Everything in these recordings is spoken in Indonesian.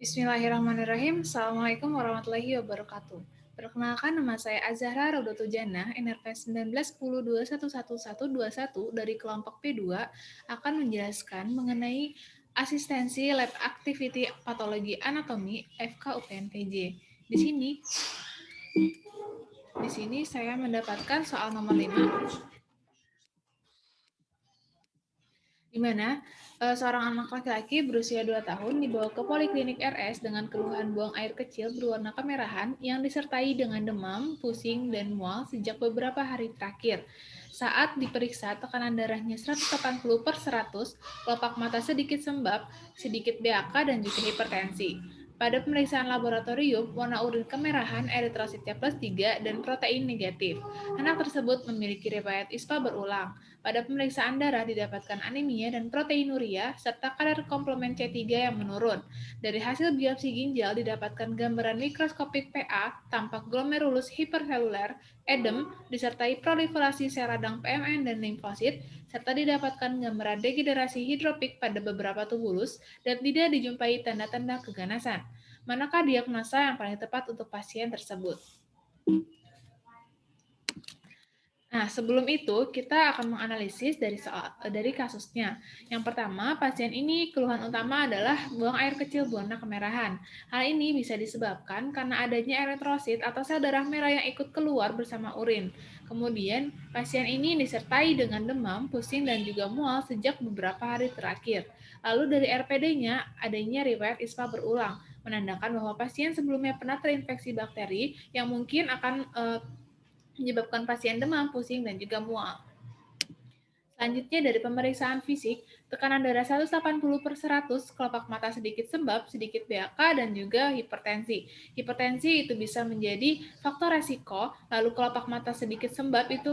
Bismillahirrahmanirrahim. Assalamualaikum warahmatullahi wabarakatuh. Perkenalkan, nama saya Azahra Raudatul Jannah, NRP 1910211121 dari kelompok P2 akan menjelaskan mengenai asistensi lab activity patologi anatomi FK UPN PJ. Di sini saya mendapatkan soal nomor 5 di mana seorang anak laki-laki berusia 2 tahun dibawa ke poliklinik RS dengan keluhan buang air kecil berwarna kemerahan yang disertai dengan demam, pusing, dan mual sejak beberapa hari terakhir. Saat diperiksa, tekanan darahnya 180/100, kelopak mata sedikit sembab, sedikit BAK, dan juga hipertensi. Pada pemeriksaan laboratorium, warna urin kemerahan, eritrositnya +3, dan protein negatif. Anak tersebut memiliki riwayat ISPA berulang. Pada pemeriksaan darah didapatkan anemia dan proteinuria, serta kadar komplement C3 yang menurun. Dari hasil biopsi ginjal didapatkan gambaran mikroskopik PA, tampak glomerulus hiperseluler, edem, disertai proliferasi sel radang PMN dan limfosit, serta didapatkan gambaran degenerasi hidropik pada beberapa tubulus dan tidak dijumpai tanda-tanda keganasan. Manakah diagnosa yang paling tepat untuk pasien tersebut? Nah, sebelum itu kita akan menganalisis dari kasusnya. Yang pertama, pasien ini keluhan utama adalah buang air kecil berwarna kemerahan. Hal ini bisa disebabkan karena adanya eritrosit atau sel darah merah yang ikut keluar bersama urin. Kemudian, pasien ini disertai dengan demam, pusing, dan juga mual sejak beberapa hari terakhir. Lalu dari RPD-nya adanya riwayat ISPA berulang, menandakan bahwa pasien sebelumnya pernah terinfeksi bakteri yang mungkin akan menyebabkan pasien demam, pusing, dan juga mual. Selanjutnya dari pemeriksaan fisik, tekanan darah 180/100, kelopak mata sedikit sembab, sedikit BAK, dan juga hipertensi. Hipertensi itu bisa menjadi faktor resiko, lalu kelopak mata sedikit sembab itu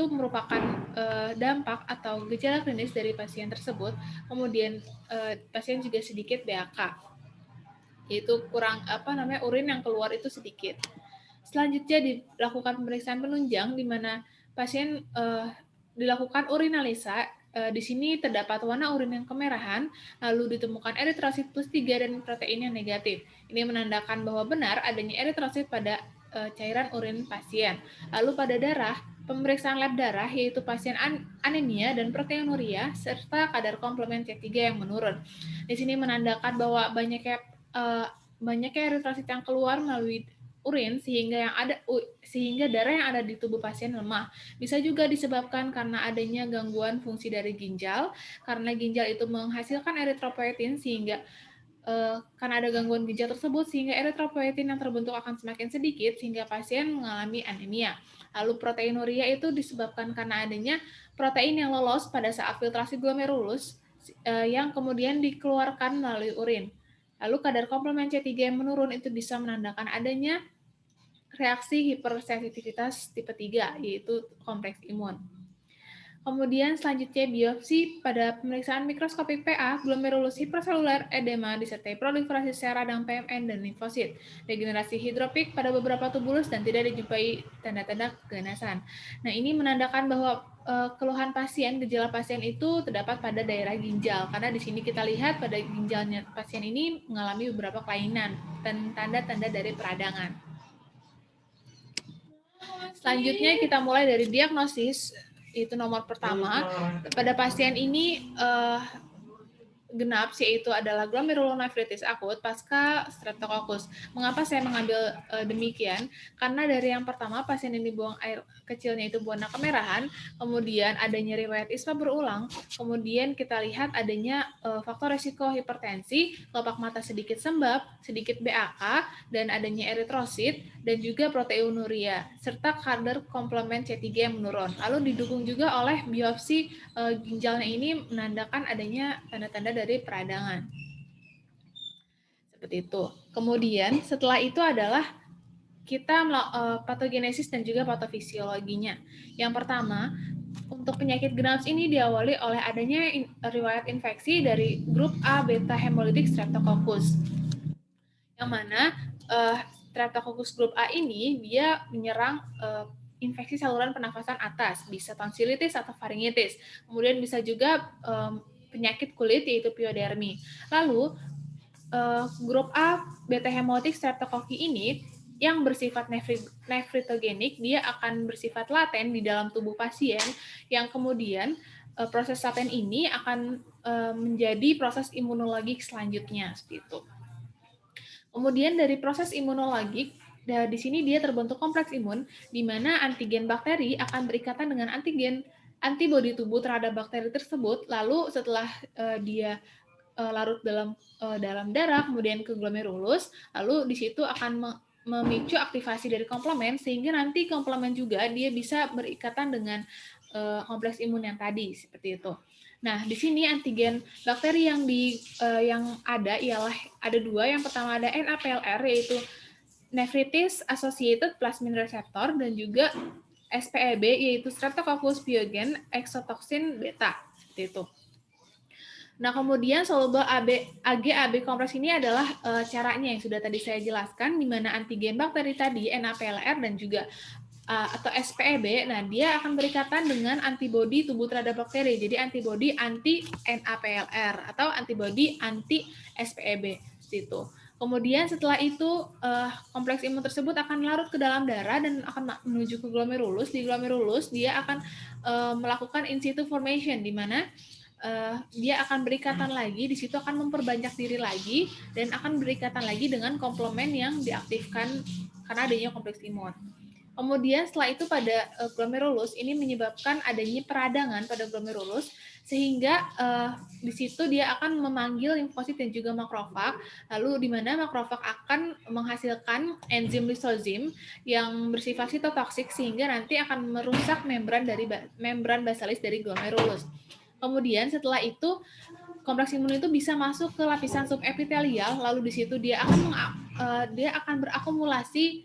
merupakan dampak atau gejala klinis dari pasien tersebut. Kemudian pasien juga sedikit BAK, yaitu urin yang keluar itu sedikit. Selanjutnya dilakukan pemeriksaan penunjang di mana pasien dilakukan urinalisa. Di sini terdapat warna urin yang kemerahan, lalu ditemukan eritrosit +3 dan protein yang negatif. Ini menandakan bahwa benar adanya eritrosit pada cairan urin pasien. Lalu pada darah, pemeriksaan lab darah yaitu pasien anemia dan proteinuria serta kadar komplement C3 yang menurun. Di sini menandakan bahwa banyaknya eritrosit yang keluar melalui urin sehingga darah yang ada di tubuh pasien lemah. Bisa juga disebabkan karena adanya gangguan fungsi dari ginjal, karena ginjal itu menghasilkan eritropoietin karena ada gangguan ginjal tersebut sehingga eritropoietin yang terbentuk akan semakin sedikit sehingga pasien mengalami anemia. Lalu proteinuria itu disebabkan karena adanya protein yang lolos pada saat filtrasi glomerulus yang kemudian dikeluarkan melalui urin. Lalu kadar komplement C3 yang menurun itu bisa menandakan adanya reaksi hipersensitivitas tipe 3, yaitu kompleks imun. Kemudian selanjutnya biopsi pada pemeriksaan mikroskopik PA, glomerulus hiperseluler, edema, disertai proliferasi sel radang PMN dan limfosit, degenerasi hidropik pada beberapa tubulus dan tidak dijumpai tanda-tanda keganasan. Nah, ini menandakan bahwa keluhan gejala pasien itu terdapat pada daerah ginjal, karena di sini kita lihat pada ginjalnya pasien ini mengalami beberapa kelainan dan tanda-tanda dari peradangan. Selanjutnya kita mulai dari diagnosis, itu nomor pertama. Pada pasien ini genap, yaitu adalah glomerulonefritis akut pasca streptococcus. Mengapa saya mengambil demikian? Karena dari yang pertama pasien ini buang air kecilnya itu berwarna kemerahan, kemudian adanya riwayat ISPA berulang, kemudian kita lihat adanya faktor resiko hipertensi, kelopak mata sedikit sembab, sedikit BAK, dan adanya eritrosit, dan juga proteinuria, serta kadar komplement C3 yang menurun. Lalu didukung juga oleh biopsi ginjalnya ini menandakan adanya tanda-tanda dari peradangan. Seperti itu. Kemudian setelah itu adalah kita patogenesis dan juga patofisiologinya. Yang pertama, untuk penyakit Graves ini diawali oleh adanya riwayat infeksi dari grup A beta hemolytic streptococcus. Yang mana Streptococcus grup A ini dia menyerang infeksi saluran pernafasan atas, bisa tonsilitis atau faringitis. Kemudian bisa juga penyakit kulit yaitu pyodermi. Lalu grup A beta hemolytic streptococcus ini yang bersifat nefritogenik, dia akan bersifat laten di dalam tubuh pasien, yang kemudian proses laten ini akan menjadi proses imunologik selanjutnya, seperti itu. Kemudian dari proses imunologik, di sini dia terbentuk kompleks imun, di mana antigen bakteri akan berikatan dengan antigen antibodi tubuh terhadap bakteri tersebut, lalu setelah dia larut dalam darah, kemudian ke glomerulus, lalu di situ akan memicu aktivasi dari komplement, sehingga nanti komplement juga dia bisa berikatan dengan kompleks imun yang tadi, seperti itu. Nah, di sini antigen bakteri yang ada ialah ada dua. Yang pertama ada NAPLR, yaitu Nephritis Associated Plasmin Receptor, dan juga SPEB, yaitu Streptococcus pyogenes exotoxin beta, seperti itu. Nah, kemudian soluble AG-AB kompleks ini adalah caranya yang sudah tadi saya jelaskan, di mana antigen bakteri tadi, NAPLR dan juga atau SPEB, nah dia akan berikatan dengan antibodi tubuh terhadap bakteri. Jadi antibodi anti NAPLR atau antibodi anti SPEB, seperti itu. Kemudian setelah itu kompleks imun tersebut akan larut ke dalam darah dan akan menuju ke glomerulus. Di glomerulus dia akan melakukan in situ formation, di mana dia akan berikatan lagi, di situ akan memperbanyak diri lagi, dan akan berikatan lagi dengan komplement yang diaktifkan karena adanya kompleks imun. Kemudian setelah itu pada glomerulus ini menyebabkan adanya peradangan pada glomerulus, sehingga di situ dia akan memanggil limfosit dan juga makrofag, lalu di mana makrofag akan menghasilkan enzim lisozim yang bersifat sitotoksik, sehingga nanti akan merusak membran basalis dari glomerulus. Kemudian setelah itu kompleks imun itu bisa masuk ke lapisan subepitelial, lalu di situ dia akan berakumulasi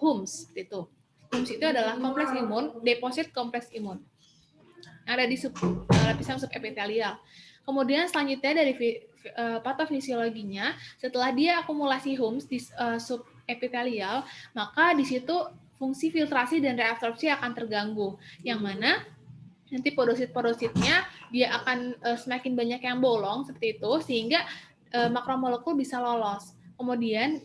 HUMS itu. HUMS itu adalah kompleks imun, deposit kompleks imun yang ada di lapisan subepitelial. Kemudian selanjutnya dari patofisiologinya, setelah dia akumulasi HUMS di subepitelial, maka di situ fungsi filtrasi dan reabsorpsi akan terganggu, yang mana nanti porosit-porositnya dia akan semakin banyak yang bolong seperti itu, sehingga makromolekul bisa lolos. Kemudian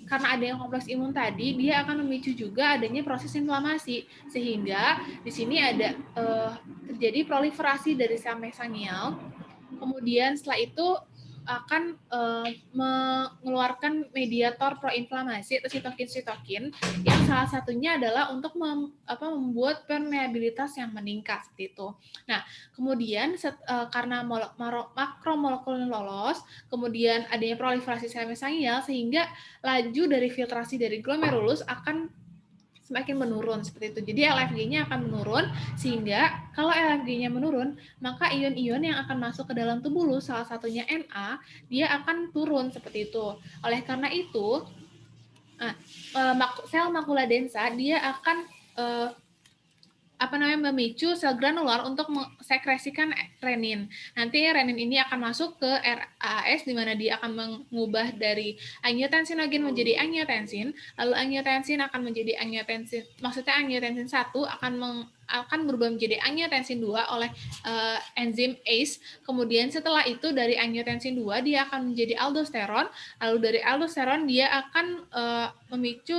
karena adanya kompleks imun tadi, dia akan memicu juga adanya proses inflamasi, sehingga di sini ada terjadi proliferasi dari sel mesangial. Kemudian setelah itu akan mengeluarkan mediator proinflamasi atau sitokin-sitokin, yang salah satunya adalah untuk membuat permeabilitas yang meningkat, seperti itu. Nah, kemudian karena makromolekul lolos, kemudian adanya proliferasi sel mesangial, sehingga laju dari filtrasi dari glomerulus akan semakin menurun, seperti itu. Jadi LFG-nya akan menurun, sehingga kalau LFG-nya menurun, maka ion-ion yang akan masuk ke dalam tubuh salah satunya Na, dia akan turun, seperti itu. Oleh karena itu, sel makula densa dia akan memicu sel granular untuk mensekresikan renin. Nanti renin ini akan masuk ke RAS, di mana dia akan mengubah dari angiotensinogen menjadi angiotensin, lalu angiotensin akan menjadi angiotensin 1 akan berubah menjadi angiotensin 2 oleh enzim ACE. Kemudian setelah itu dari angiotensin 2 dia akan menjadi aldosteron, lalu dari aldosteron dia akan memicu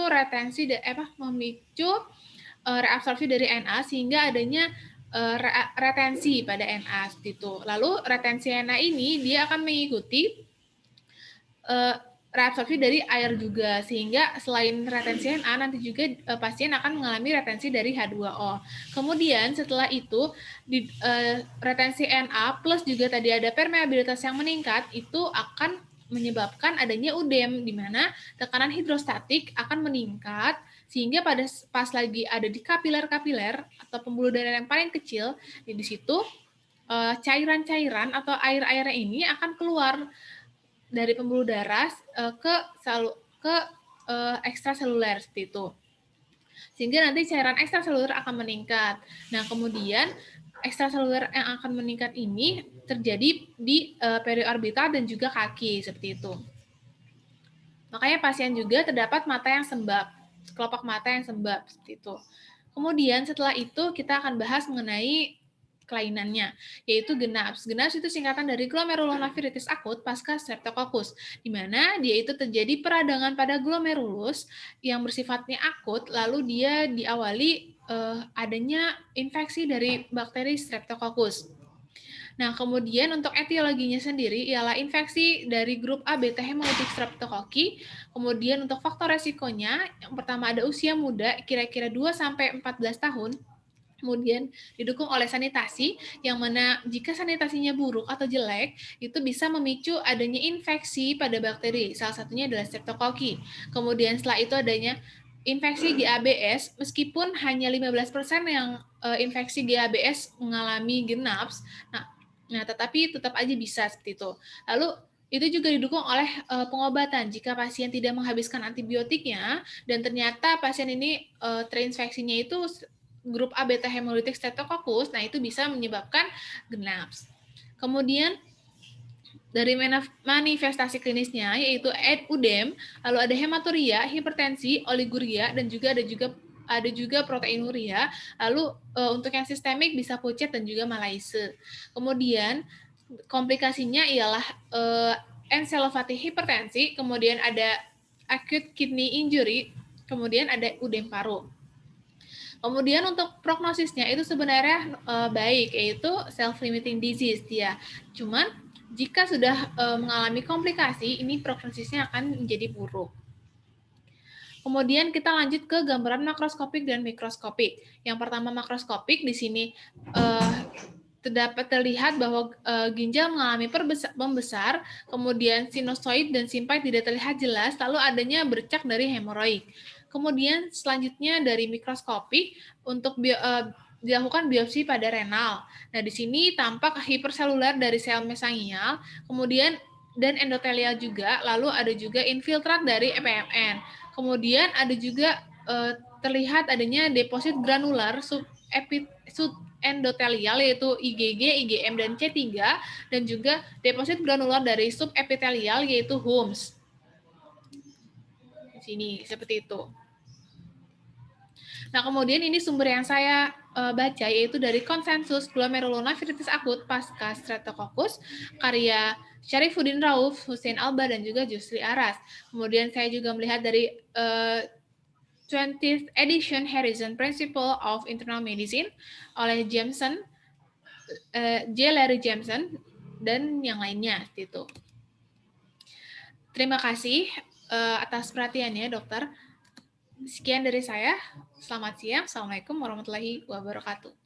reabsorpsi dari Na, sehingga adanya retensi pada Na, seperti itu. Lalu retensi Na ini dia akan mengikuti reabsorpsi dari air juga, sehingga selain retensi Na, nanti juga pasien akan mengalami retensi dari H2O. Kemudian setelah itu retensi Na plus juga tadi ada permeabilitas yang meningkat, itu akan menyebabkan adanya udem, di mana tekanan hidrostatik akan meningkat, sehingga pas lagi ada di kapiler-kapiler atau pembuluh darah yang paling kecil, di situ cairan-cairan atau air-airnya ini akan keluar dari pembuluh darah ke ekstraseluler, seperti itu. Sehingga nanti cairan ekstraseluler akan meningkat. Nah, kemudian ekstraseluler yang akan meningkat ini terjadi di periorbital dan juga kaki, seperti itu. Makanya pasien juga terdapat mata yang sembab, kelopak mata yang sembab, seperti itu. Kemudian setelah itu kita akan bahas mengenai kelainannya, yaitu GENAPS. GENAPS itu singkatan dari glomerulonefritis akut pasca Streptococcus, di mana dia itu terjadi peradangan pada glomerulus yang bersifatnya akut, lalu dia diawali adanya infeksi dari bakteri Streptococcus. Nah, kemudian untuk etiologinya sendiri ialah infeksi dari grup A beta hemolytic streptococci. Kemudian untuk faktor resikonya, yang pertama ada usia muda, kira-kira 2 sampai 14 tahun. Kemudian didukung oleh sanitasi, yang mana jika sanitasinya buruk atau jelek, itu bisa memicu adanya infeksi pada bakteri. Salah satunya adalah streptococci. Kemudian setelah itu adanya infeksi GABS, meskipun hanya 15% yang infeksi GABS mengalami GENAPS, nah tetapi tetap aja bisa seperti itu. Lalu itu juga didukung oleh pengobatan. Jika pasien tidak menghabiskan antibiotiknya dan ternyata pasien ini terinfeksinya itu grup A beta hemolytic streptococcus, nah itu bisa menyebabkan GENAPS. Kemudian dari manifestasi klinisnya yaitu UDEM, lalu ada hematuria, hipertensi, oliguria, dan juga ada juga proteinuria. Lalu untuk yang sistemik bisa pucat dan juga malaise. Kemudian komplikasinya ialah encephalopathy hipertensi, kemudian ada acute kidney injury, kemudian ada UDEM paru. Kemudian untuk prognosisnya itu sebenarnya baik, yaitu self-limiting disease dia. Cuman jika sudah mengalami komplikasi, ini prognosisnya akan menjadi buruk. Kemudian kita lanjut ke gambaran makroskopik dan mikroskopik. Yang pertama makroskopik, di sini dapat terlihat bahwa ginjal mengalami membesar, kemudian sinusoid dan simpai tidak terlihat jelas, lalu adanya bercak dari hemoroid. Kemudian selanjutnya dari mikroskopik untuk dilakukan biopsi pada renal. Nah, di sini tampak hiperselular dari sel mesangial, kemudian dan endotelial juga, lalu ada juga infiltrat dari EPMN. Kemudian ada juga terlihat adanya deposit granular subendotelial yaitu IgG, IgM, dan C3, dan juga deposit granular dari subepitelial yaitu HUMS. Di sini seperti itu. Nah, kemudian ini sumber yang saya baca yaitu dari konsensus glomerulonefritis akut pasca Streptococcus karya Syarifuddin Rauf, Hussein Alba, dan juga Jusri Aras. Kemudian saya juga melihat dari 20th edition Harrison Principle of Internal Medicine oleh Jameson, J. Larry Jameson, dan yang lainnya. Gitu. Terima kasih atas perhatiannya, dokter. Sekian dari saya. Selamat siang. Assalamualaikum warahmatullahi wabarakatuh.